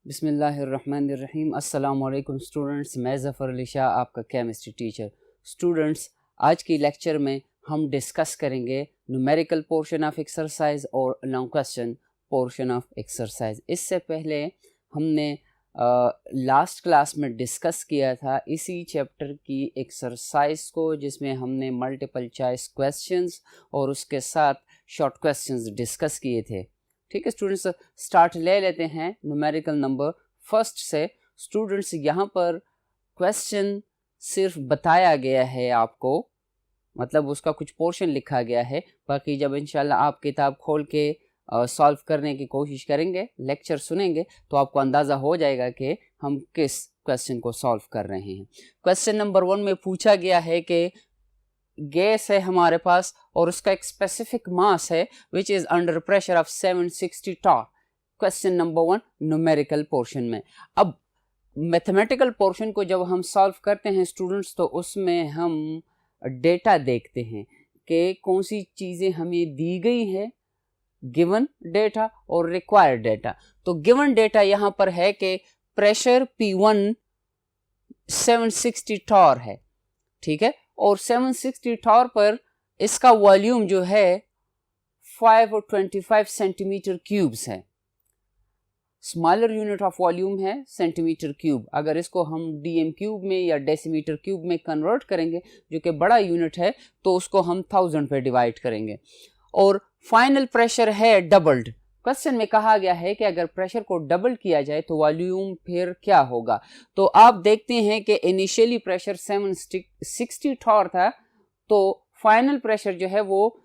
बिस्मिल्लाहिर्रहमानिर्रहीम। अस्सलाम वालेकुम स्टूडेंट्स, मैं ज़फ़र अली शाह आपका केमिस्ट्री टीचर। स्टूडेंट्स, आज की लेक्चर में हम डिस्कस करेंगे न्यूमेरिकल पोर्शन ऑफ एक्सरसाइज और long question portion of exercise. इससे पहले हमने लास्ट क्लास में डिस्कस किया था इसी चैप्टर की एक्सरसाइज को, जिसमें हमने मल्टीपल चॉइस क्वेश्चंस और उसके साथ शॉर्ट क्वेश्चंस डिस्कस किए थे। ठीक है स्टूडेंट्स, स्टार्ट ले लेते हैं न्यूमेरिकल नंबर फर्स्ट से। स्टूडेंट्स, यहाँ पर क्वेश्चन सिर्फ बताया गया है आपको, मतलब उसका कुछ पोर्शन लिखा गया है। बाकी जब इंशाल्लाह आप किताब खोल के सॉल्व करने की कोशिश करेंगे, लेक्चर सुनेंगे, तो आपको अंदाज़ा हो जाएगा कि हम किस क्वेश्चन को सॉल्व कर रहे हैं। क्वेश्चन नंबर 1 में पूछा गया है कि गैस है हमारे पास और उसका एक स्पेसिफिक मास है which is under pressure of 760 torr. Question number 1 numerical portion में। अब मैथमेटिकल पोर्शन को जब हम सॉल्व करते हैं स्टूडेंट्स, तो उसमें हम डेटा देखते हैं कि कौन सी चीज़ें हमें दी गई है, गिवन डेटा और रिक्वायर्ड डेटा। तो गिवन डेटा यहाँ पर है कि प्रेशर P1 760 टॉर है, ठीक है, और 760 टॉर पर इसका वॉल्यूम जो है 525 सेंटीमीटर क्यूब्स है। स्मॉलर यूनिट ऑफ वॉल्यूम है सेंटीमीटर क्यूब। अगर इसको हम डीएम क्यूब में या डेसीमीटर क्यूब में कन्वर्ट करेंगे, जो कि बड़ा यूनिट है, तो उसको हम 1000 पे डिवाइड करेंगे। और फाइनल प्रेशर है डबल्ड। क्वेश्चन में कहा गया है कि अगर प्रेशर को डबल किया जाए तो वॉल्यूम फिर क्या होगा। तो आप देखते हैं कि इनिशियली प्रेशर 760 टॉर था, तो फाइनल प्रेशर जो है वो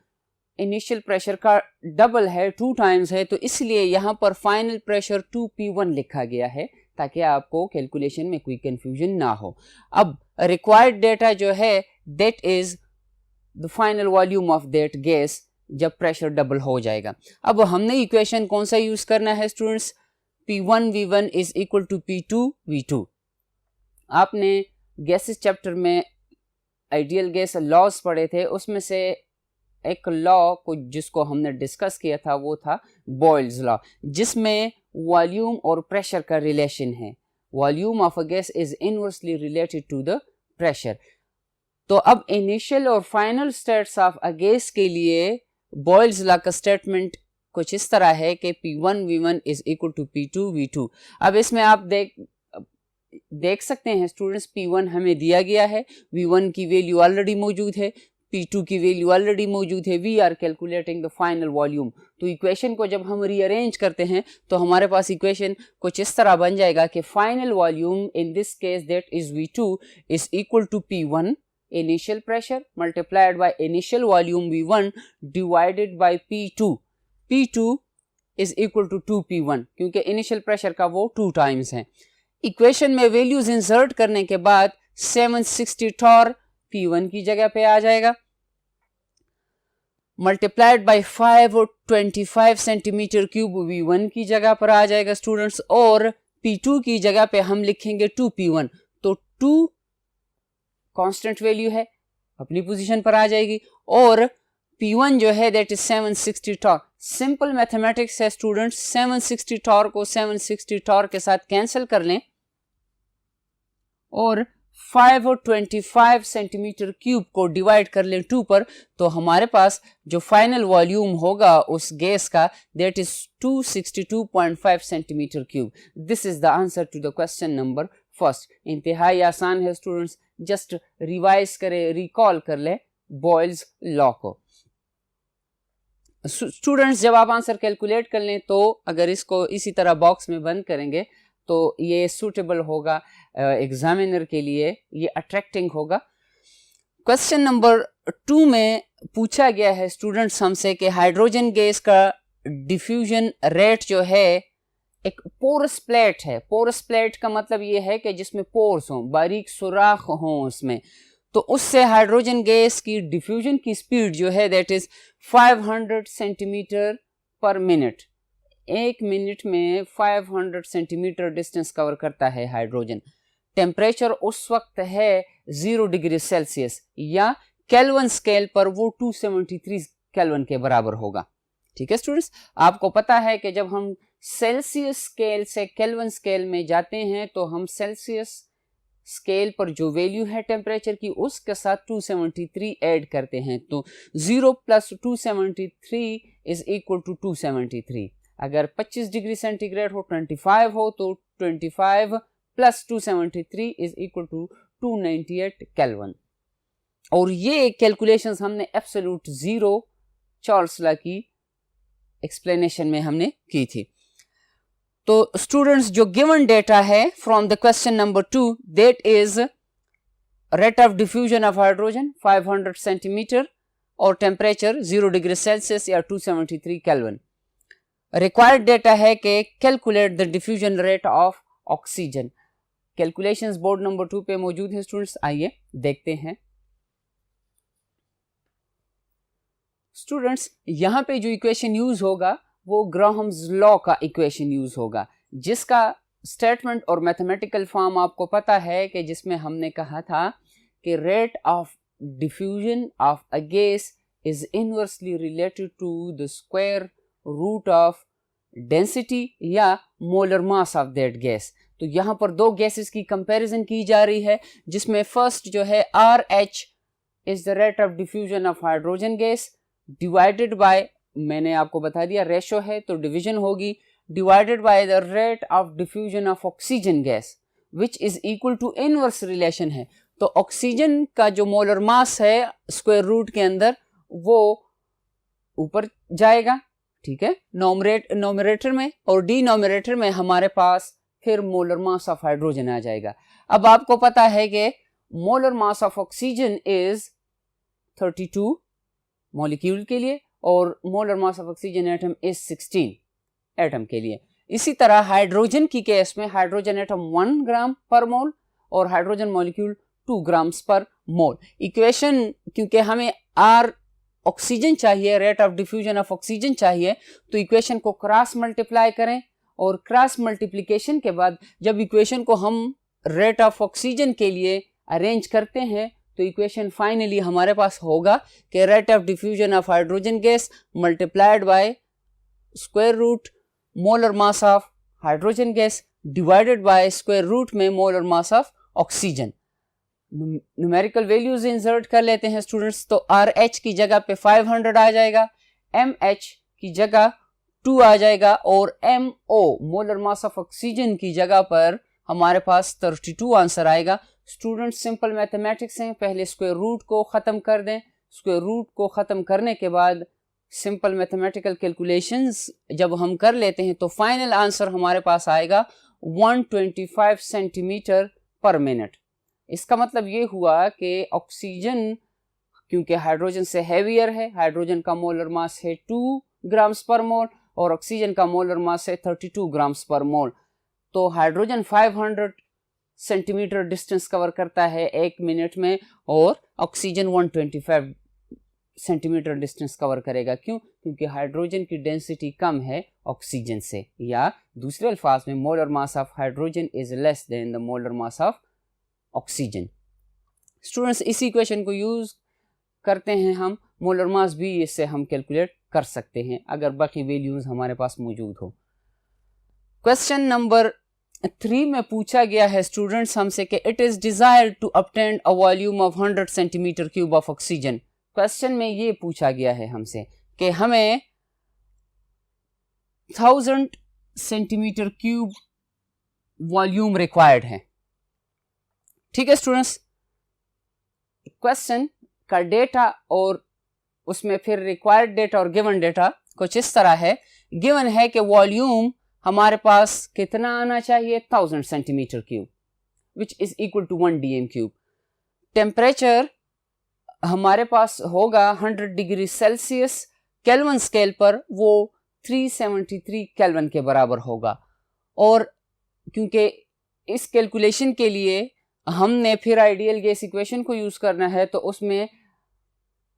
इनिशियल प्रेशर का डबल है, 2 टाइम्स है। तो इसलिए यहाँ पर फाइनल प्रेशर 2P1 लिखा गया है, ताकि आपको कैलकुलेशन में कोई कंफ्यूजन ना हो। अब रिक्वायर्ड डेटा जो है that is the final volume of that gas जब प्रेशर डबल हो जाएगा। अब हमने इक्वेशन कौन सा यूज करना है students? P1 V1 is equal to P2 V2। आपने गैसेस चैप्टर में आइडियल गैस लॉज पढ़े थे, उसमें से एक लॉ को जिसको हमने डिस्कस किया था वो था बॉयल्स लॉ, जिसमें वॉल्यूम और प्रेशर का रिलेशन है। Volume of a gas is inversely related to the pressure. तो अब इनिशियल और final states of a gas के लिए बॉयल्स लॉ का स्टेटमेंट कुछ इस तरह है कि P1 V1 is equal to P2 V2। अब इसमें आप देख सकते हैं स्टूडेंट्स, P1 हमें दिया गया है, V1 की वैल्यू ऑलरेडी मौजूद है, P2 की वैल्यू ऑलरेडी मौजूद है। We are calculating the final volume. तो इक्वेशन को जब हम रीअरेंज करते हैं तो हमारे पास इक्वेशन कुछ इस तरह बन जाएगा कि final volume in this case that is V2 is equal to P1 initial pressure multiplied by initial volume V1 divided by P2। P2 is equal to 2P1, क्योंकि इनिशियल प्रेशर का वो 2 टाइम्स है। इक्वेशन में values insert करने के बाद 760 Tor P1 की जगह पे आ जाएगा, multiplied by 525 centimetre cube V1 की जगह पर आ जाएगा स्टूडेंट्स, और P2 की जगह पे हम लिखेंगे 2P1। तो 2 कांस्टेंट वैल्यू है, अपनी पोजीशन पर आ जाएगी, और P1 जो है that is 760 torr. Simple mathematics है स्टूडेंट्स, 760 टॉर को 760 टॉर के साथ कैंसिल कर लें और 525 सेंटीमीटर क्यूब को डिवाइड कर लें 2 पर, तो हमारे पास जो फाइनल वॉल्यूम होगा उस गैस का that is 262.5 centimetre cube. This is the answer to the question number first. इंतहाई आसान है स्टूडेंट्स, जस्ट रिवाइज करें, रिकॉल कर ले बॉयल्स लॉ को। स्टूडेंट्स, जब आप आंसर कैलकुलेट कर लें तो अगर इसको इसी तरह बॉक्स में बंद करेंगे तो ये सूटेबल होगा एग्जामिनर के लिए, ये अट्रैक्टिंग होगा। क्वेश्चन नंबर 2 में पूछा गया है स्टूडेंट्स हमसे कि हाइड्रोजन गैस का डिफ्यूजन रेट जो है एक पोरस प्लेट है। पोरस प्लेट का मतलब ये है कि जिसमें पोर्स हों, बारीक सुराख हों उसमें, तो उससे हाइड्रोजन गैस की डिफ्यूजन की स्पीड जो है दैट इज 500 सेंटीमीटर पर मिनट। 1 मिनट में 500 सेंटीमीटर डिस्टेंस कवर करता है हाइड्रोजन। टेम्परेचर उस वक्त है 0 डिग्री सेल्सियस, या केल्विन स्केल पर वो 273 केल्विन के बराबर होगा। ठीक है स्टूडेंट्स, आपको पता है कि जब हम सेल्सियस स्केल से केल्विन स्केल में जाते हैं तो हम सेल्सियस स्केल पर जो वैल्यू है टेम्परेचर की उसके साथ 273 ऐड करते हैं, तो 0 प्लस 273 इज इक्वल टू 273। अगर 25 डिग्री सेंटीग्रेड हो, 25 हो, तो 25 plus 273 is equal to 298 kelvin. और ये कैलकुलेशंस हमने एब्सोल्यूट जीरो चार्ल्स लॉ की एक्सप्लेनेशन में हमने की थी। तो स्टूडेंट्स, जो गिवन डेटा है from the question number 2, that is rate of diffusion of hydrogen 500 centimetre और टेम्परेचर 0 डिग्री सेल्सियस या 273 केल्विन। रिक्वायर्ड डेटा है कि calculate the diffusion rate of oxygen. Calculations board number 2 पे मौजूद है स्टूडेंट्स, आइए देखते हैं। स्टूडेंट्स, यहां पे जो इक्वेशन यूज होगा वो ग्राहम्स लॉ का इक्वेशन यूज होगा, जिसका स्टेटमेंट और मैथमेटिकल फॉर्म आपको पता है कि जिसमें हमने कहा था कि rate of diffusion of a gas is inversely related to the square root of density या molar mass of that gas. तो यहाँ पर दो गैसेस की कंपैरिजन की जा रही है, जिसमें फर्स्ट जो है RH is the rate of diffusion of hydrogen gas divided by, मैंने आपको बता दिया रेशो है तो डिवीजन होगी, divided by the rate of diffusion of oxygen gas which is equal to inverse relation है। तो ऑक्सीजन का जो मोलर मास है स्क्वायर रूट के अंदर वो ऊपर जाएगा, ठीक है, नोमरेटर में, और डिनोमिनेटर में हमारे पास फिर मोलर मास ऑफ हाइड्रोजन आ जाएगा। अब आपको पता है कि molar mass of oxygen is 32 molecule के लिए और molar mass of oxygen atom is 16 atom के लिए। इसी तरह हाइड्रोजन की केस में हाइड्रोजन एटम 1 ग्राम पर मोल और हाइड्रोजन मॉलिक्यूल 2 ग्राम्स पर मोल। इक्वेशन, क्योंकि हमें R ऑक्सीजन चाहिए, rate of diffusion of oxygen चाहिए, तो इक्वेशन को क्रॉस मल्टीप्लाई करें और क्रॉस मल्टीप्लिकेशन के बाद जब इक्वेशन को हम रेट ऑफ ऑक्सीजन के लिए अरेंज करते हैं तो इक्वेशन फाइनली हमारे पास होगा कि rate of diffusion of hydrogen gas multiplied by square root molar mass of hydrogen gas divided by square root में molar mass of oxygen. Numerical values insert कर लेते हैं स्टूडेंट्स। तो RH की जगह पे 500 आ जाएगा, MH की जगह 2 आ जाएगा और MO molar mass of oxygen की जगह पर हमारे पास 32 आंसर आएगा। स्टूडेंट, सिंपल मैथमेटिक्स हैं, पहले स्क्वायर रूट को ख़त्म कर दें, स्क्वायर रूट को ख़त्म करने के बाद सिंपल मैथमेटिकल कैलकुलेशंस जब हम कर लेते हैं तो फाइनल आंसर हमारे पास आएगा 125 सेंटीमीटर पर मिनट। इसका मतलब ये हुआ कि ऑक्सीजन क्योंकि हाइड्रोजन से हैवियर है, हाइड्रोजन का मोलर मास है 2 ग्राम्स पर मोल और ऑक्सीजन का मोलर मास है 32 ग्राम्स पर मोल, तो हाइड्रोजन 500 सेंटीमीटर डिस्टेंस कवर करता है 1 मिनट में और ऑक्सीजन 125 सेंटीमीटर डिस्टेंस कवर करेगा। क्यों? क्योंकि हाइड्रोजन की डेंसिटी कम है ऑक्सीजन से, या दूसरे अल्फाज में molar mass of hydrogen is less than the molar mass of oxygen. Students, इसी इक्वेशन को यूज करते हैं हम, मोलर मास भी इससे हम कैलकुलेट कर सकते हैं अगर बाकी वैल्यूज हमारे पास मौजूद हो। क्वेश्चन नंबर 3 में पूछा गया है स्टूडेंट्स हमसे कि it is desired to obtain a volume of 100 centimetre cube of oxygen. Question में ये पूछा गया है हमसे कि हमें 1000 सेंटीमीटर क्यूब वॉल्यूम रिक्वायर्ड है। ठीक है स्टूडेंट्स, क्वेश्चन का डेटा और उसमें फिर रिक्वायर्ड डेटा और गिवन डेटा कुछ इस तरह है। गिवन है कि वॉल्यूम हमारे पास कितना आना चाहिए, 1000 centimetre cube which is equal to 1 dm cube. Temperature हमारे पास होगा 100 डिग्री सेल्सियस, केल्विन स्केल पर वो 373 केल्विन के बराबर होगा। और क्योंकि इस कैलकुलेशन के लिए हमने फिर आइडियल गैस इक्वेशन को यूज करना है, तो उसमें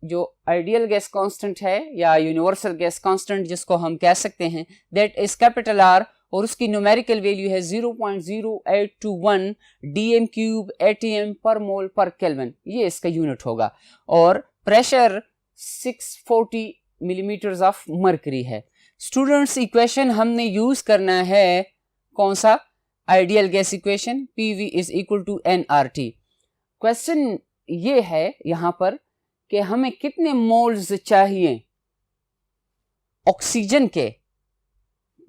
जो आइडियल गैस कांस्टेंट है या यूनिवर्सल गैस कांस्टेंट जिसको हम कह सकते हैं, दैट इज कैपिटल R और उसकी न्यूमेरिकल वैल्यू है 0.0821 dm क्यूब atm पर मोल पर केल्विन, ये इसका यूनिट होगा। और प्रेशर 640 मिलीमीटर्स ऑफ मर्करी है। स्टूडेंट्स इक्वेशन हमने यूज करना है कौन सा, ideal gas equation, PV is equal to nRT। Question ये है यहां पर कि हमें कितने मोल्स चाहिए ऑक्सीजन के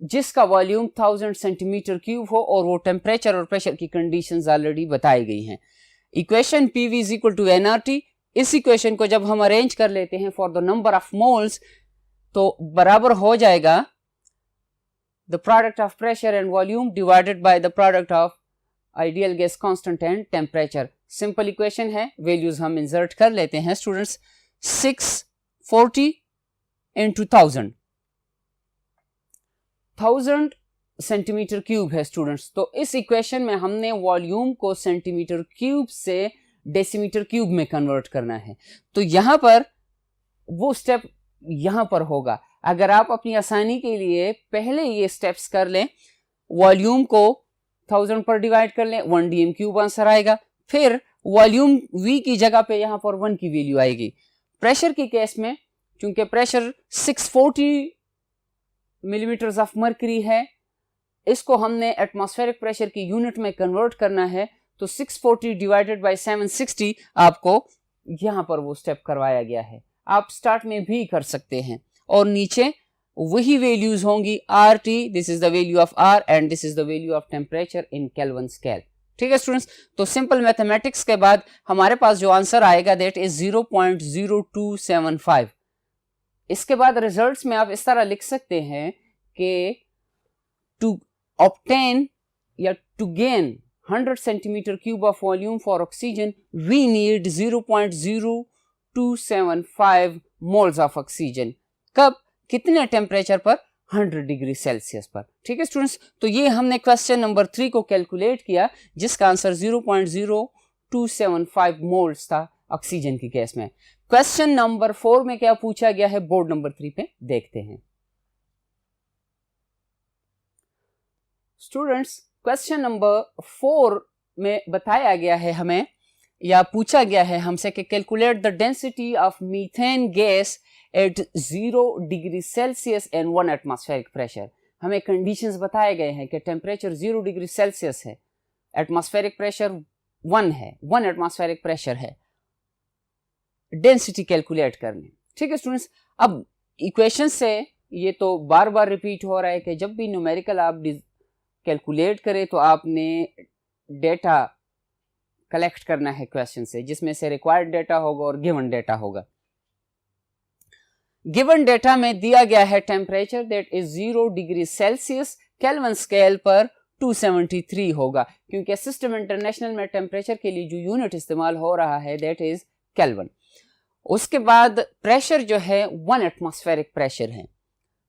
जिसका वॉल्यूम 1000 सेंटीमीटर क्यूब हो और वो टेम्परेचर और प्रेशर की कंडीशंस ऑलरेडी बताई गई हैं। Equation PV is equal to nRT, इस इक्वेशन को जब हम अरेंज कर लेते हैं for the number of moles तो बराबर हो जाएगा the product of pressure and volume divided by the product of ideal gas constant and temperature. Simple equation है, वैल्यूज हम इंसर्ट कर लेते हैं स्टूडेंट्स। 640 into 1000 सेंटीमीटर क्यूब है स्टूडेंट्स। तो इस इक्वेशन में हमने वॉल्यूम को सेंटीमीटर क्यूब से डेसीमीटर क्यूब में कन्वर्ट करना है। तो यहां पर वो स्टेप यहां पर होगा। अगर आप अपनी आसानी के लिए पहले ये स्टेप्स कर लें, वॉल्यूम को 1000 पर डिवाइड कर लें, 1 dm क्यूब आंसर आएगा। फिर वॉल्यूम V की जगह पे यहां पर 1 की वैल्यू आएगी। प्रेशर की केस में चूंकि प्रेशर 640 मिलीमीटर ऑफ मर्करी है, इसको हमने एटमॉस्फेरिक प्रेशर की यूनिट में कन्वर्ट करना है, तो 640 डिवाइडेड बाय 760 आपको यहां पर वो स्टेप करवाया गया है। आप स्टार्ट में भी कर सकते हैं और नीचे वही वैल्यूज होंगी RT, this is the value of R and this is the value of temperature in kelvin scale. ठीक है स्टूडेंट्स, तो सिंपल मैथमेटिक्स के बाद हमारे पास जो आंसर आएगा दैट इज 0.0275। इसके बाद रिजल्ट्स में आप इस तरह लिख सकते हैं कि टू ऑब्टेन या to gain 100 centimetre cube of volume for oxygen we need 0.0275 moles of oxygen. कब, कितने टेम्परेचर पर, 100 डिग्री सेल्सियस पर। ठीक है स्टूडेंट्स, तो ये हमने क्वेश्चन नंबर 3 को कैलकुलेट किया जिसका आंसर 0.0275 मोल्स था ऑक्सीजन की केस में। क्वेश्चन नंबर 4 में क्या पूछा गया है बोर्ड नंबर 3 पे देखते हैं स्टूडेंट्स। क्वेश्चन नंबर 4 में बताया गया है हमें या पूछा गया है हमसे कि calculate the density of methane gas at 0 degree Celsius and 1 atmospheric pressure. हमें कंडीशंस बताए गए हैं कि टेम्परेचर 0 डिग्री सेल्सियस है, एटमॉस्फेरिक प्रेशर 1 है, 1 एटमॉस्फेरिक प्रेशर है, डेंसिटी कैलकुलेट करनी। ठीक है स्टूडेंट्स, अब इक्वेशन से ये तो बार बार रिपीट हो रहा है कि जब भी न्यूमेरिकल आप कैलकुलेट करें तो आपने डेटा कलेक्ट करना है क्वेश्चन से, जिसमें से रिक्वायर्ड डेटा होगा और गिवन डेटा होगा। गिवन डेटा में दिया गया है temperature that is 0 degree Celsius, kelvin scale पर 273 होगा, क्योंकि सिस्टम इंटरनेशनल में टेम्परेचर के लिए जो यूनिट इस्तेमाल हो रहा है दैट इज केल्विन। उसके बाद प्रेशर जो है 1 एटमॉस्फेरिक प्रेशर है।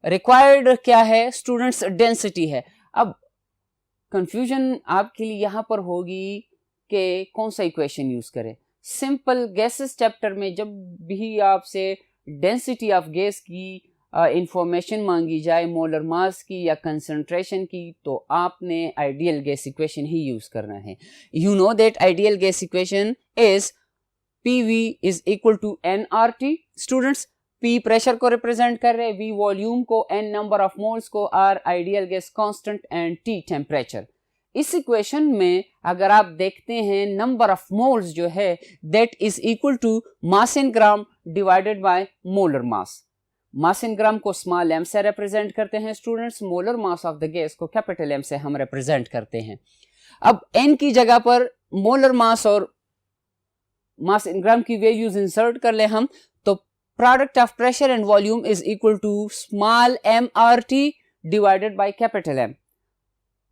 रिक्वायर्ड क्या है स्टूडेंट्स, डेंसिटी है। अब कंफ्यूजन आपके लिए यहां पर होगी कि कौन सा इक्वेशन यूज करें। सिंपल गैसेस चैप्टर में जब भी आपसे डेंसिटी ऑफ गैस की इंफॉर्मेशन मांगी जाए, मोलर मास की या कंसंट्रेशन की, तो आपने आइडियल गैस इक्वेशन ही यूज करना है। You know that ideal gas equation is PV is equal to nRT। Students, P pressure को रिप्रेजेंट कर रहे हैं, V वॉल्यूम को, N नंबर ऑफ मोल्स को, R ideal gas constant and T temperature. इस इक्वेशन में अगर आप देखते हैं नंबर ऑफ मोल्स जो है that is equal to mass in gram divided by molar mass. Mass in gram को स्मॉल m से रिप्रेजेंट करते हैं students, molar mass of the gas को कैपिटल M से हम रिप्रेजेंट करते हैं। अब n की जगह पर मोलर मास और मास इन ग्राम की वैल्यूज इंसर्ट कर ले हम, तो product of pressure and volume is equal to small mRT divided by capital M।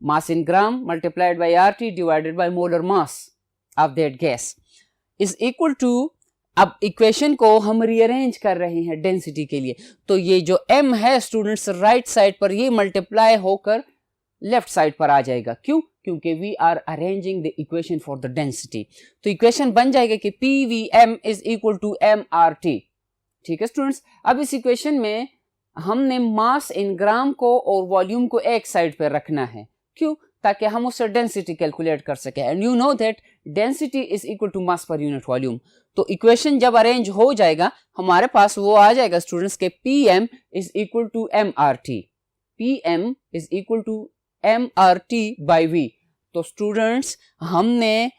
mass in gram multiplied by RT divided by molar mass of that gas is equal to, अब equation को हम rearrange कर रहे हैं density के लिए, तो ये जो m है स्टूडेंट्स राइट साइड पर ये मल्टीप्लाई होकर लेफ्ट साइड पर आ जाएगा। क्यों? क्योंकि we are arranging the equation for the density. तो इक्वेशन बन जाएगा कि PVM is equal to mRT। ठीक है स्टूडेंट्स, अब इस इक्वेशन में हमने मास इन ग्राम को और वॉल्यूम को एक साइड पर रखना है। क्यों? ताकि हम उससे डेंसिटी कैलकुलेट कर सकें। And you know that density is equal to mass per unit volume. तो इक्वेशन जब अरेंज हो जाएगा हमारे पास वो आ जाएगा स्टूडेंट्स के Pm is equal to MRT, Pm is equal to MRT by V। तो स्टूडेंट्स हमने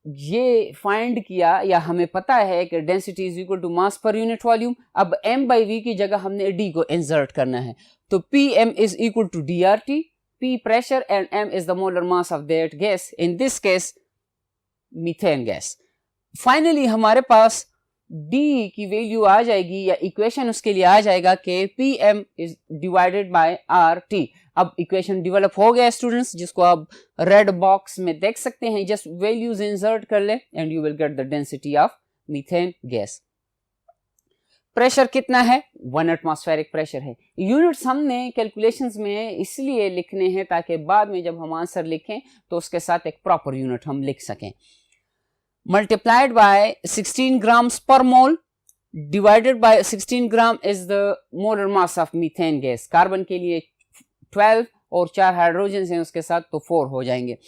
ये फाइंड किया या हमें पता है कि density is equal to mass per unit volume. अब m बाई v की जगह हमने d को इंसर्ट करना है, तो Pm is equal to DRT, P pressure and m is the molar mass of that gas, in this case methane gas. Finally हमारे पास d की वैल्यू आ जाएगी या इक्वेशन उसके लिए आ जाएगा कि Pm is divided by RT। अब इक्वेशन डेवलप हो गया स्टूडेंट्स, जिसको आप रेड बॉक्स में देख सकते हैं। जस्ट वैल्यूज इंसर्ट कर ले and you will get the density of methane gas. Pressure कितना है? 1 एटमॉस्फेरिक प्रेशर है। यूनिट्स हमने कैलकुलेशंस में इसलिए लिखने हैं ताकि बाद में जब हम आंसर लिखें तो उसके साथ एक प्रॉपर यूनिट हम लिख सकें। मल्टीप्लाइड बाय 16 ग्राम्स पर मोल divided by 16 gram is the molar mass of methane gas. Carbon के लिए 12 और 4 हाइड्रोजन हैं उसके साथ, तो 4 हो जाएंगे।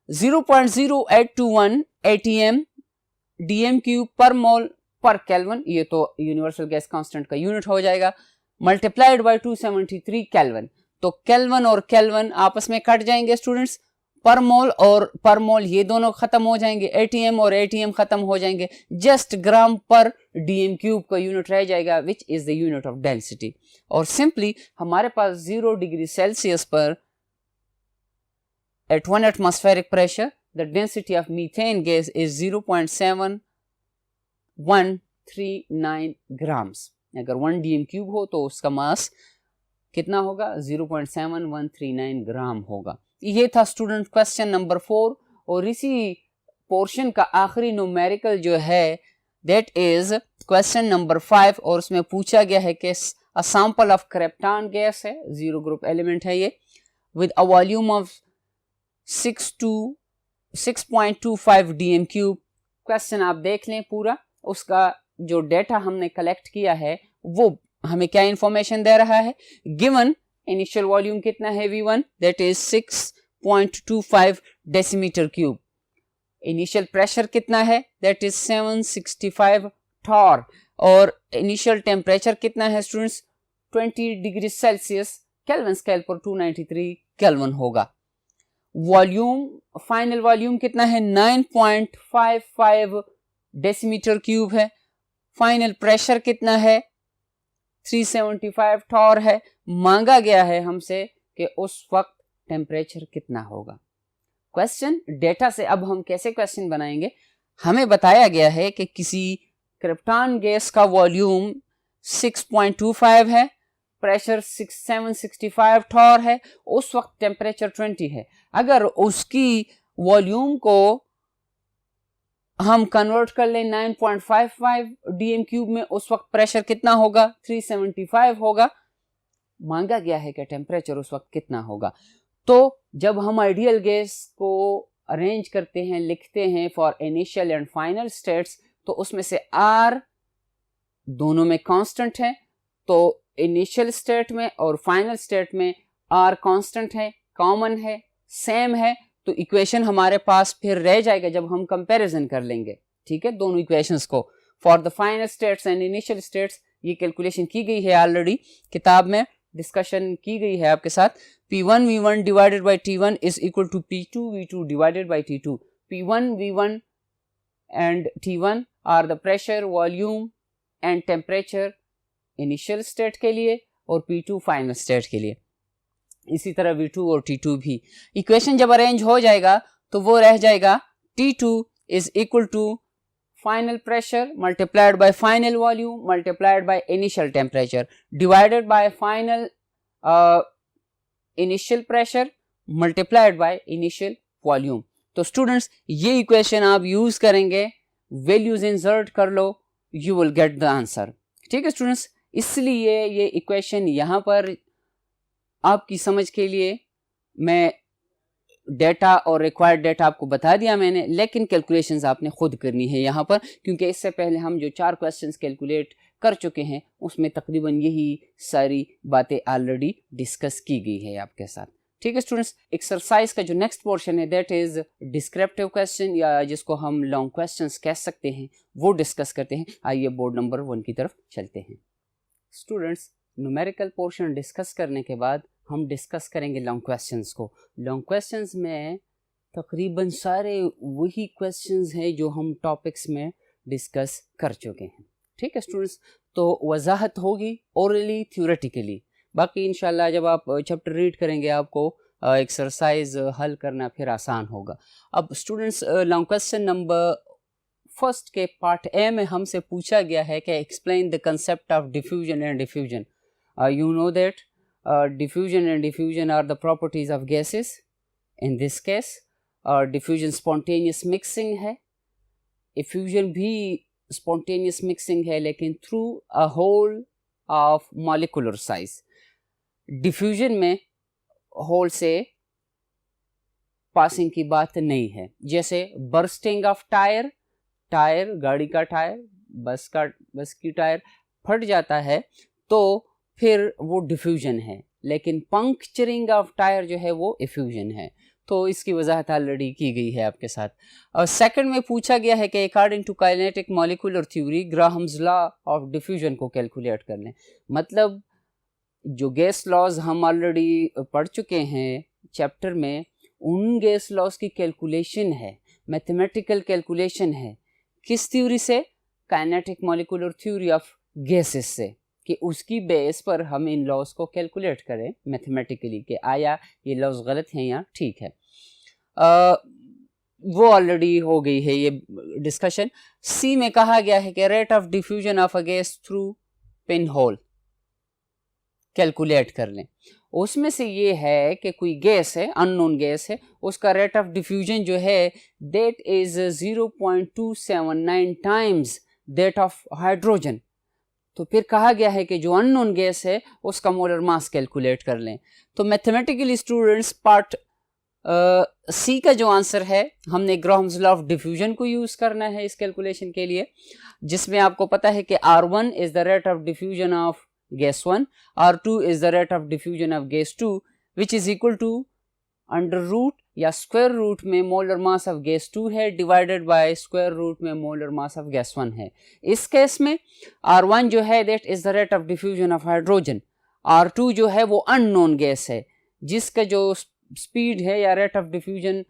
0.0821 ATM DM क्यूब पर मोल पर केल्विन, ये तो यूनिवर्सल गैस कांस्टेंट का यूनिट हो जाएगा, मल्टीप्लाइड बाय 273 केल्विन। तो केल्विन और केल्विन आपस में कट जाएंगे स्टूडेंट्स, पर मोल और पर मोल ये दोनों खत्म हो जाएंगे, ATM और ATM खत्म हो जाएंगे, जस्ट ग्राम पर DM क्यूब का यूनिट रह जाएगा which is the unit of density. और सिंपली हमारे पास 0 डिग्री सेल्सियस पर at 1 atmospheric pressure the density of methane gas is 0.7139 grams. अगर 1 DM क्यूब हो तो उसका मास कितना होगा? 0.7139 ग्राम होगा। ये था स्टूडेंट क्वेश्चन नंबर 4। और इसी पोर्शन का आखिरी न्यूमेरिकल जो है दैट इज क्वेश्चन नंबर 5, और उसमें पूछा गया है कि a sample of krypton gas है, 0 ग्रुप एलिमेंट है ये, with a volume of 6.25 DM cube. Question आप देख लें पूरा, उसका जो डेटा हमने कलेक्ट किया है वो हमें क्या इंफॉर्मेशन दे रहा है। गिवन इनिशियल वॉल्यूम कितना है V1, that is 6.25 decimetre cube. Initial pressure कितना है, दैट इज 765 टॉर। और इनिशियल टेम्परेचर कितना है students, 20 degree Celsius, kelvin scale पर 293 केल्विन होगा। वॉल्यूम, फाइनल वॉल्यूम कितना है, 9.55 डेसीमीटर क्यूब है। फाइनल प्रेशर कितना है, 375 टॉर है। मांगा गया है हमसे कि उस वक्त टेम्परेचर कितना होगा। क्वेश्चन डेटा से अब हम कैसे क्वेश्चन बनाएंगे, हमें बताया गया है कि किसी क्रिप्टॉन गैस का वॉल्यूम 6.25 है, प्रेशर 765 टॉर है, उस वक्त टेम्परेचर 20 है। अगर उसकी वॉल्यूम को हम कन्वर्ट कर लें 9.55 DM क्यूब में, उस वक्त प्रेशर कितना होगा, 375 होगा। मांगा गया है कि टेम्परेचर उस वक्त कितना होगा। तो जब हम आइडियल गैस को अरेंज करते हैं, लिखते हैं for initial and final states, तो उसमें से R दोनों में कांस्टेंट है, तो इनिशियल स्टेट में और फाइनल स्टेट में R कांस्टेंट है, कॉमन है, सेम है। तो इक्वेशन हमारे पास फिर रह जाएगा जब हम कंपैरिजन कर लेंगे, ठीक है, दोनों इक्वेशंस को for the final states and initial states. ये कैलकुलेशन की गई है ऑलरेडी, किताब में डिस्कशन की गई है आपके साथ। P1 V1 divided by T1 is equal to P2 V2 divided by T2। P1 V1 and T1 are the pressure, volume and temperature initial state के लिए, और P2 फाइनल स्टेट के लिए। इसी तरह V2 और T2 भी। इक्वेशन जब अरेंज हो जाएगा तो वो रह जाएगा T2 is equal to final pressure multiplied by final volume multiplied by initial temperature divided by final initial pressure multiplied by initial volume. तो स्टूडेंट्स ये इक्वेशन आप यूज करेंगे, वैल्यूज इंसर्ट कर लो, you will get the answer. ठीक है students, इसलिए ये इक्वेशन यहाँ पर आपकी समझ के लिए मैं डेटा और रिक्वायर्ड डेटा आपको बता दिया मैंने, लेकिन कैलकुलेशंस आपने खुद करनी है यहाँ पर, क्योंकि इससे पहले हम जो 4 क्वेश्चंस कैलकुलेट कर चुके हैं उसमें तकरीबन यही सारी बातें ऑलरेडी डिस्कस की गई है आपके साथ। ठीक है स्टूडेंट्स, एक्सरसाइज का जो नेक्स्ट पोर्शन है दैट इज डिस्क्रिप्टिव क्वेश्चन, या जिसको हम लॉन्ग क्वेश्चंस कह सकते हैं, वो डिस्कस करते हैं। आइए बोर्ड नंबर 1 की तरफ चलते हैं। स्टूडेंट्स, न्यूमेरिकल पोर्शन डिस्कस करने के बाद हम डिस्कस करेंगे लॉन्ग क्वेश्चंस को। लॉन्ग क्वेश्चंस में तकरीबन सारे वही क्वेश्चंस हैं जो हम टॉपिक्स में डिस्कस कर चुके हैं। ठीक है स्टूडेंट्स, तो वजाहत होगी ओरली थ्योरेटिकली, बाकी इंशाल्लाह जब आप चैप्टर रीड करेंगे आपको एक्सरसाइज हल करना फिर आसान होगा। अब students, long question number first के पार्ट ए में हमसे पूछा गया है कि explain the concept of diffusion and diffusion. You know that diffusion and diffusion are the properties of gases. In this case diffusion spontaneous mixing है, effusion भी spontaneous mixing है लेकिन through a hole of molecular size. Diffusion में hole से passing की बात नहीं है, जैसे बर्स्टिंग ऑफ टायर, टायर गाड़ी का टायर, बस की टायर फट जाता है तो फिर वो डिफ्यूजन है, लेकिन पंक्चरिंग ऑफ टायर जो है वो इफ्यूजन है। तो इसकी वजाहत ऑलरेडी की गई है आपके साथ। और सेकंड में पूछा गया है कि according to kinetic molecular theory Graham's law of diffusion को कैलकुलेट कर लें। मतलब जो गैस लॉज हम ऑलरेडी पढ़ चुके हैं चैप्टर में, उन गैस लॉज की कैलकुलेशन है, मैथमेटिकल कैलकुलेशन है। किस थ्योरी से? Kinetic molecular theory of gases से, कि उसकी बेस पर हम इन लॉज को कैलकुलेट करें मैथमेटिकली कि आया ये लॉज गलत हैं या ठीक है। वो ऑलरेडी हो गई है ये डिस्कशन। सी में कहा गया है कि rate of diffusion of a gas through pin hole calculate कर लें। उसमें से ये है कि कोई गैस है, अननोन गैस है, उसका रेट ऑफ डिफ्यूजन जो है that is 0.279 times that of hydrogen. तो फिर कहा गया है कि जो अननोन गैस है उसका मोलर मास कैलकुलेट कर लें। तो मैथमेटिकली स्टूडेंट्स पार्ट सी का जो आंसर है, हमने ग्राहम्स लॉ ऑफ डिफ्यूजन को यूज करना है इस कैलकुलेशन के लिए, जिसमें आपको पता है कि R1 is the rate of diffusion of gas 1, R2 is the rate of diffusion of gas 2, which is equal to under root या स्क्वायर रूट में मोलर मास ऑफ गैस 2 है डिवाइडेड बाय स्क्वायर रूट में molar mass of gas 1 है। इस case में R1 जो है that is the rate of diffusion of hydrogen, R2 जो है वो अननोन गैस है जिसका जो स्पीड है या रेट ऑफ डिफ्यूजन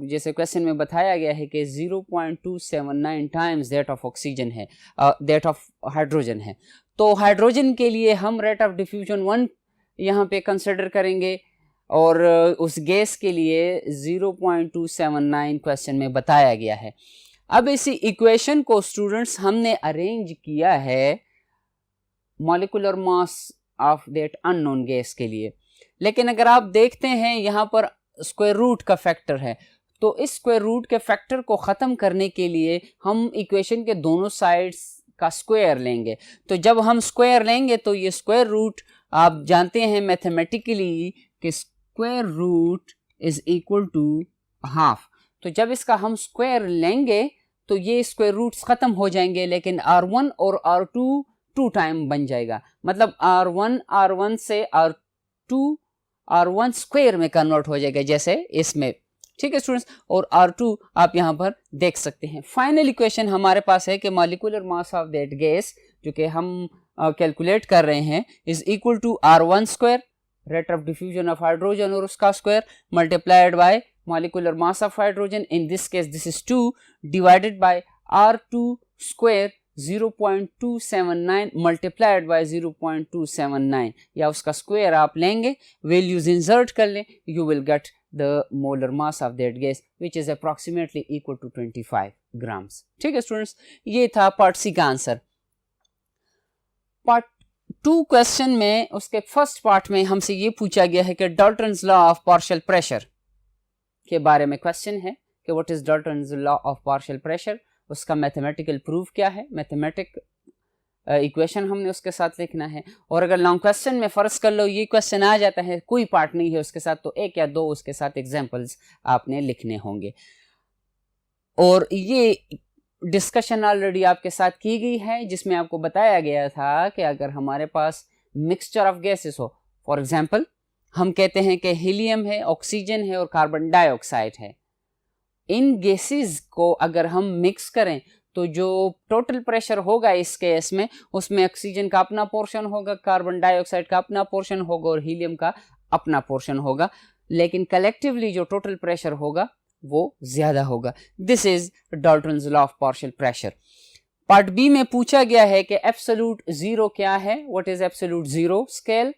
जैसे क्वेश्चन में बताया गया है कि 0.279 टाइम्स दैट ऑफ ऑक्सीजन है, दैट ऑफ हाइड्रोजन है। तो हाइड्रोजन के लिए हम रेट ऑफ डिफ्यूजन 1 यहाँ पे कंसिडर करेंगे और उस गैस के लिए 0.279 क्वेश्चन में बताया गया है। अब इसी इक्वेशन को स्टूडेंट्स हमने अरेंज किया है molecular mass of that unknown gas के लिए, लेकिन अगर आप देखते हैं यहाँ पर स्क्वायर रूट का फैक्टर है, तो इस स्क्वायर रूट के फैक्टर को ख़त्म करने के लिए हम इक्वेशन के दोनों साइड्स का स्क्वायर लेंगे। तो जब हम स्क्वायर लेंगे तो ये स्क्वायर रूट आप जानते हैं मैथमेटिकली कि square root is equal to half. तो जब इसका हम स्क्वायर लेंगे तो ये स्क्वायर रूट्स ख़त्म हो जाएंगे, लेकिन R1 और R2 2 टाइम बन जाएगा। मतलब R1 से R1 स्क्वायर में कन्वर्ट हो जाएगा जैसे इसमें। ठीक है स्टूडेंट्स, और R2 आप यहाँ पर देख सकते हैं। फाइनल इक्वेशन हमारे पास है कि molecular mass of that gas जो कि हम कैलकुलेट कर रहे हैं is equal to R1 square, rate of diffusion of hydrogen और उसका square, multiplied by molecular mass of hydrogen, in this case this is 2, divided by R2 square 0.279 multiplied by 0.279, या उसका स्क्वायर आप लेंगे, वैल्यूज इंसर्ट कर लें, you will gate the molar mass of that gas which is approximately equal to 25 grams। ठीक है students, ये था पार्ट सी का आंसर। पार्ट 2 क्वेश्चन में उसके फर्स्ट पार्ट में हमसे ये पूछा गया है कि Dalton's law of partial pressure के बारे में क्वेश्चन है कि what is Dalton's law of partial pressure, उसका मैथमेटिकल प्रूफ क्या है, मैथमेटिक इक्वेशन हमने उसके साथ लिखना है। और अगर लॉन्ग क्वेश्चन में फर्ज कर लो ये क्वेश्चन आ जाता है, कोई पार्ट नहीं है उसके साथ, तो 1 या 2 उसके साथ एग्जांपल्स आपने लिखने होंगे। और ये डिस्कशन ऑलरेडी आपके साथ की गई है जिसमें आपको बताया गया था कि अगर हमारे पास मिक्सचर ऑफ गैसेस हो, फॉर एग्जांपल हम कहते हैं कि हीलियम है, ऑक्सीजन है और कार्बन डाइऑक्साइड है। इन गैसेस को अगर हम मिक्स करें तो जो टोटल प्रेशर होगा इस केस में, उसमें ऑक्सीजन का अपना पोर्शन होगा, कार्बन डाइऑक्साइड का अपना पोर्शन होगा और हीलियम का अपना पोर्शन होगा, लेकिन कलेक्टिवली जो टोटल प्रेशर होगा वो ज्यादा होगा। This is Dalton's law of partial pressure. Part B में पूछा गया है कि एब्सोल्यूट जीरो क्या है, what is absolute zero scale,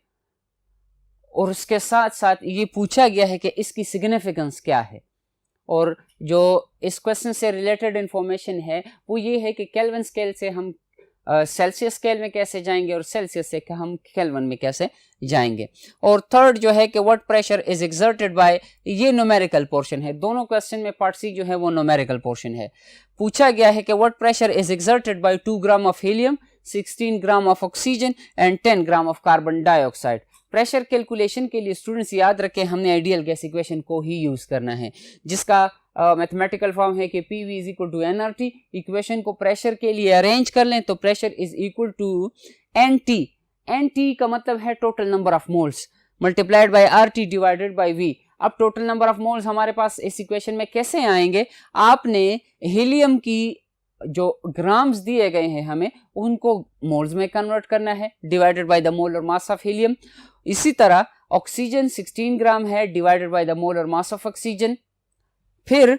और उसके साथ साथ ये पूछा गया है कि इसकी सिग्निफिकेंस क्या है। और जो इस क्वेश्चन से रिलेटेड इंफॉर्मेशन है वो ये है कि केल्विन स्केल से हम सेल्सियस स्केल में कैसे जाएंगे और सेल्सियस से हम केल्विन में कैसे जाएंगे। और थर्ड जो है कि what pressure is exerted by, ये न्यूमेरिकल पोर्शन है। दोनों क्वेश्चन में पार्ट सी जो है वो न्यूमेरिकल पोर्शन है। पूछा गया है कि what pressure is exerted by 2 gram of helium, 16 gram of oxygen and 10 gram of carbon dioxide. Pressure calculation के लिए स्टूडेंट्स याद रखें हमने आइडियल गैस इक्वेशन को ही यूज करना है, जिसका मैथमेटिकल फॉर्म है कि PV is equal to nRT। Equation को प्रेशर के लिए अरेंज कर लें तो pressure is equal to NT। NT का मतलब है total number of moles multiplied by RT divided by V। अब टोटल नंबर ऑफ मोल्स हमारे पास इस इक्वेशन में कैसे आएंगे, आपने हीलियम की जो ग्राम्स दिए गए हैं हमें उनको मोल्स में कन्वर्ट करना है divided by the molar mass of helium. इसी तरह ऑक्सीजन 16 ग्राम है divided by the molar mass of oxygen. फिर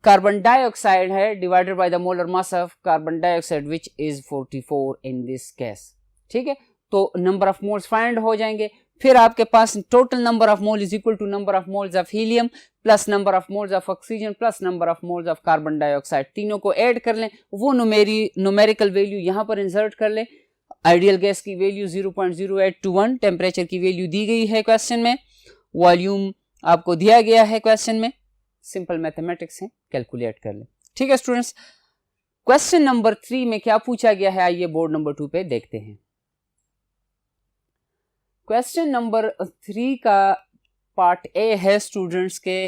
कार्बन डाइऑक्साइड है divided by the molar mass of carbon dioxide which is 44 in this case. ठीक है, तो नंबर ऑफ मोल्स फाइंड हो जाएंगे। फिर आपके पास total number of mole is equal to number of moles of helium plus number of moles of oxygen plus number of moles of carbon dioxide. तीनों को ऐड कर लें, वो न्यूमेरिकल वैल्यू यहां पर इंसर्ट कर लें। आइडियल गैस की वैल्यू 0.0821, टेम्परेचर की वैल्यू दी गई है क्वेश्चन में, वॉल्यूम आपको दिया गया है क्वेश्चन में, सिंपल मैथमेटिक्स है, कैलकुलेट कर लें। ठीक है स्टूडेंट्स, क्वेश्चन नंबर 3 में क्या पूछा गया है आइए बोर्ड नंबर 2 पे देखते हैं। क्वेश्चन नंबर 3 का पार्ट ए है स्टूडेंट्स के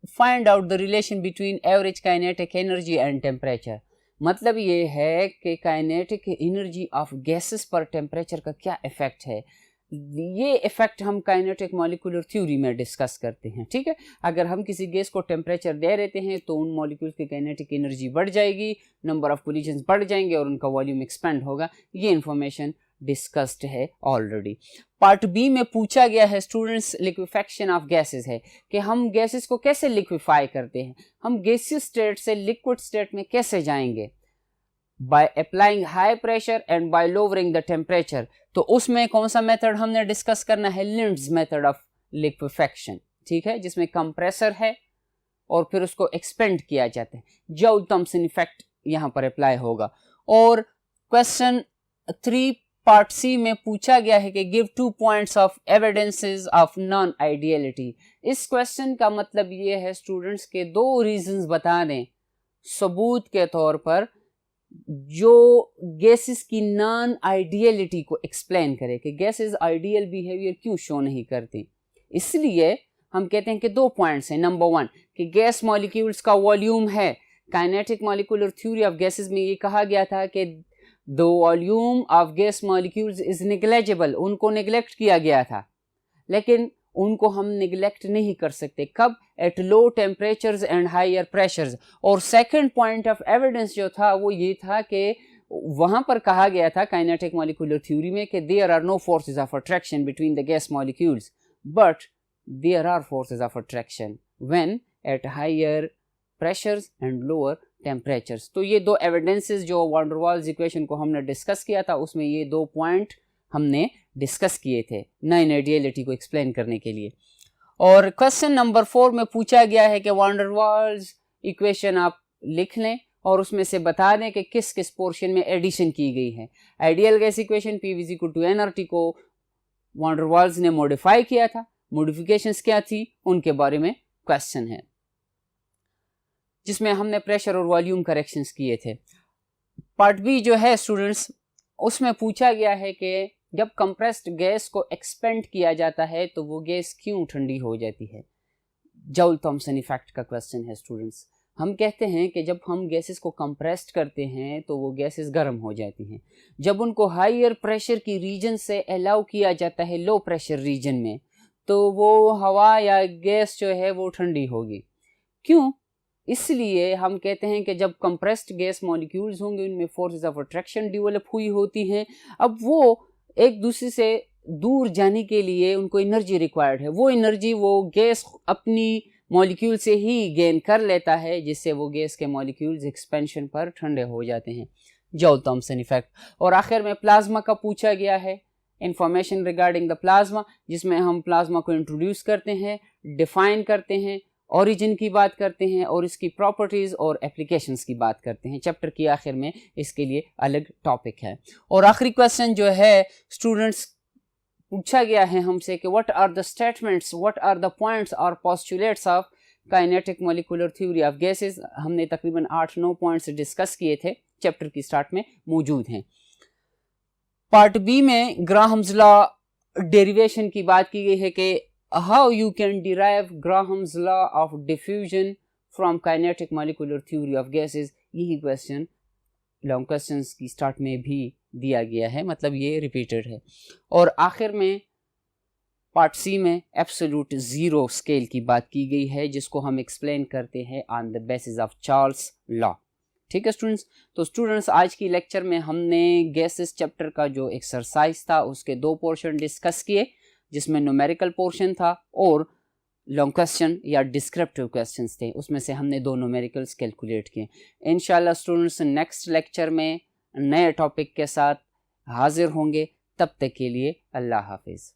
find out the relation between average kinetic energy and temperature. मतलब ये है कि काइनेटिक एनर्जी ऑफ गैसेस पर टेम्परेचर का क्या इफेक्ट है। ये इफेक्ट हम काइनेटिक मॉलिक्यूलर थ्योरी में डिस्कस करते हैं। ठीक है, अगर हम किसी गैस को टेम्परेचर दे देते हैं तो उन मॉलिक्यूल्स की काइनेटिक एनर्जी बढ़ जाएगी, नंबर ऑफ कोलिजन्स बढ़ जाएंगे और उनका वॉल्यूम एक्सपेंड होगा। ये इंफॉर्मेशन डिस्कस्ड है ऑलरेडी। पार्ट बी में पूछा गया है स्टूडेंट्स लिक्विफेक्शन ऑफ गैसेस है कि हम गैसेस को कैसे लिक्विफाई करते हैं, हम गैसियस स्टेट से लिक्विड स्टेट में कैसे जाएंगे, by applying high pressure and bye lowering the temperature. तो उसमें कौन सा मेथड हमने डिस्कस करना है, लिंड्स मेथड ऑफ लिक्विफेक्शन। ठीक है, जिसमें कंप्रेसर है और फिर उसको एक्सपेंड किया जाता है, जॉउल थॉम्सन इफेक्ट यहां पर अप्लाई होगा। और क्वेश्चन 3 पार्ट सी में पूछा गया है कि give 2 points of evidences of non ideality. इस क्वेश्चन का मतलब ये है स्टूडेंट्स के 2 रीजंस बता दें सबूत के तौर पर जो गैसेस की नॉन आइडियलिटी को एक्सप्लेन करे कि गैसेस आइडियल बिहेवियर क्यों शो नहीं करती। इसलिए हम कहते हैं कि 2 पॉइंट्स हैं। नंबर 1 कि गैस मॉलिक्यूल्स का वॉल्यूम है। Kinetic molecular theory of gases में ये कहा गया था कि the volume of gas molecules is negligible, उनको नेग्लेक्ट किया गया था, लेकिन उनको हम नेग्लेक्ट नहीं कर सकते। कब? At low temperatures and higher pressures. और सेकंड पॉइंट ऑफ एविडेंस जो था वो ये था कि वहां पर कहा गया था काइनेटिक मॉलिक्यूलर थ्योरी में कि there are no forces of attraction between the gas molecules, but there are forces of attraction when at higher pressures and lower temperatures. तो ये 2 एविडेंसेस जो वैन डर वाल्स इक्वेशन को हमने discuss किया था उसमें ये 2 पॉइंट हमने डिस्कस किए थे नॉन आइडियलिटी को एक्सप्लेन करने के लिए। और क्वेश्चन नंबर 4 में पूछा गया है कि वैन डर वाल्स इक्वेशन आप लिख लें और उसमें से बता दें कि किस किस पोर्शन में एडिशन की गई है। Ideal gas equation PV = nRT को वैन डर वाल्स ने मॉडिफाई किया था, मॉडिफिकेशंस क्या थी उनके बारे में क्वेश्चन है, जिसमें हमने प्रेशर और वॉल्यूम करेक्शंस किए थे। पार्ट बी जो है स्टूडेंट्स उसमें पूछा गया है कि जब कंप्रेस्ड गैस को एक्सपेंड किया जाता है तो वो गैस क्यों ठंडी हो जाती है। जॉउल थॉम्सन इफेक्ट का क्वेश्चन है स्टूडेंट्स। हम कहते हैं कि जब हम गैसेस को कंप्रेस्ड करते हैं तो वो गैसेस गर्म हो जाती हैं। जब उनको हायर प्रेशर की रीजन से अलाउ किया जाता है लो प्रेशर रीजन में तो वो हवा या गैस जो है वो ठंडी होगी। क्यों? इसलिए हम कहते हैं कि जब कंप्रेस्ड गैस मॉलिक्यूल्स होंगे उनमें फोर्सेस ऑफ अट्रैक्शन डेवलप हुई होती हैं। अब वो एक दूसरे से दूर जाने के लिए उनको एनर्जी रिक्वायर्ड है, वो एनर्जी वो गैस अपनी मॉलिक्यूल से ही गेन कर लेता है, जिससे वो गैस के मॉलिक्यूल्स एक्सपेंशन पर ठंडे हो जाते हैं, जॉल थॉम्सन इफेक्ट। और आखिर में प्लाज्मा का पूछा गया है, इंफॉर्मेशन रिगार्डिंग द प्लाज्मा, जिसमें हम प्लाज्मा को इंट्रोड्यूस करते हैं, डिफाइन करते हैं, ओरिजिन की बात करते हैं और इसकी प्रॉपर्टीज़ और एप्लीकेशंस की बात करते हैं। चैप्टर की आखिर में इसके लिए अलग टॉपिक है। और आखिरी क्वेश्चन जो है स्टूडेंट्स पूछा गया है हमसे कि what are the statements, what are the points और postulates of kinetic molecular theory of gases. हमने तकरीबन 8-9 पॉइंट्स डिस्कस किए थे, चैप्टर की स्टार्ट में मौजूद हैं। पार्ट बी में ग्राहम्स लॉ डेरिवेशन की बात की गई है कि how you can derive Graham's law of diffusion from kinetic molecular theory of gases। यही क्वेश्चन लॉन्ग क्वेश्चंस की स्टार्ट में भी दिया गया है, मतलब ये रिपीटेड है। और आखिर में पार्ट सी में एब्सोल्यूट ज़ीरो स्केल की बात की गई है, जिसको हम एक्सप्लेन करते हैं on the basis of Charles law. ठीक है स्टूडेंट्स, तो स्टूडेंट्स आज की लेक्चर में हमने गैसेस चैप्टर का जो एक्सरसाइज था उसके 2 पोर्शन डिस्कस किए, जिसमें न्यूमेरिकल पोर्शन था और लॉन्ग क्वेश्चन या डिस्क्रिप्टिव क्वेश्चंस थे, उसमें से हमने 2 न्यूमेरिकल्स कैलकुलेट किए। इंशाल्लाह स्टूडेंट्स नेक्स्ट लेक्चर में नए टॉपिक के साथ हाजिर होंगे, तब तक के लिए अल्लाह हाफिज़।